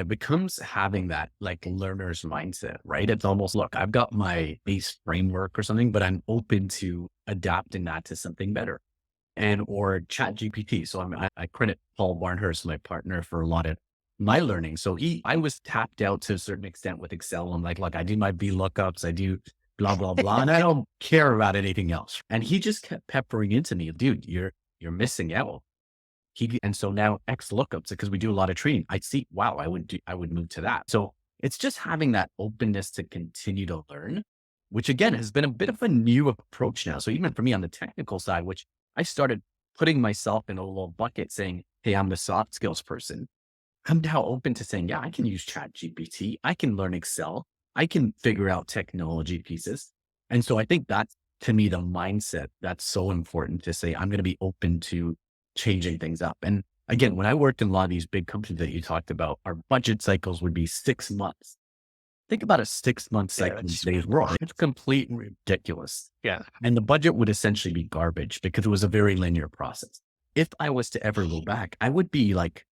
It becomes having that like learner's mindset, right? It's almost, look, I've got my base framework or something, but I'm open to adapting that to something better and or chat GPT. So I credit Paul Barnhurst, my partner, for a lot of my learning. So I was tapped out to a certain extent with Excel. I'm like, look, I do my V lookups, I do blah, blah, blah. And I don't care about anything else. And he just kept peppering into me, dude, you're missing out. And so now X lookups, because we do a lot of training, I see, wow, I would move to that. So it's just having that openness to continue to learn, which again has been a bit of a new approach now. So even for me on the technical side, which I started putting myself in a little bucket saying, hey, I'm the soft skills person. I'm now open to saying, yeah, I can use chat GPT. I can learn Excel. I can figure out technology pieces. And so I think that's, to me, the mindset that's so important, to say, I'm going to be open to changing things up. And again, when I worked in a lot of these big companies that you talked about, our budget cycles would be 6 months. Think about a 6 month Yeah, cycle in that's today's world. It's complete and ridiculous. yeah. And the budget would essentially be garbage because it was a very linear process. If I was to ever go back, I would be like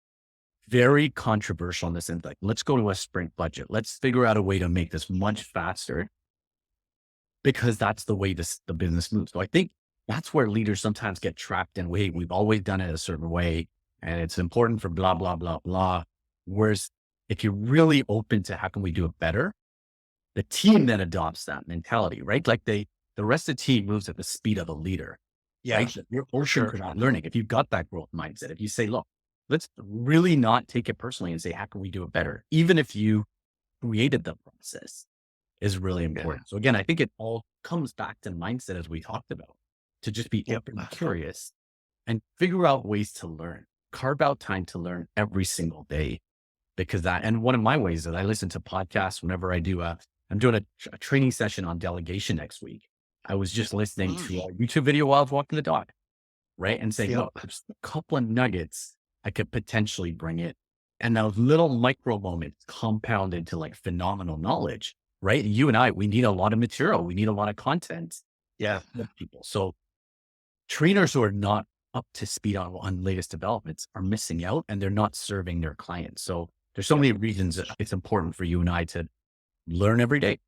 very controversial in this sense. Like, let's go to a sprint budget. Let's figure out a way to make this much faster, because that's the way the business moves. So I think that's where leaders sometimes get trapped in, wait, we've always done it a certain way and it's important for blah, blah, blah, blah. Whereas if you're really open to how can we do it better, the team then adopts that mentality, right? Like the rest of the team moves at the speed of the leader, Yeah, right? You're for open sure. to that learning. If you've got that growth mindset, if you say, look, let's really not take it personally and say, how can we do it better? Even if you created the process, is really Yeah. important. So again, I think it all comes back to mindset, as we talked about, to just be Yep. open and curious and figure out ways to learn, carve out time to learn every single day. Because and one of my ways that I listen to podcasts whenever I do I'm doing a training session on delegation next week. I was just listening to a YouTube video while I was walking the dog, right? And saying, Yep. look, there's a couple of nuggets I could potentially bring it. And those little micro moments compound into like phenomenal knowledge, right? You and I, we need a lot of material. We need a lot of content Yeah. with people. So trainers who are not up to speed on latest developments are missing out, and they're not serving their clients. So there's so many reasons that it's important for you and I to learn every day.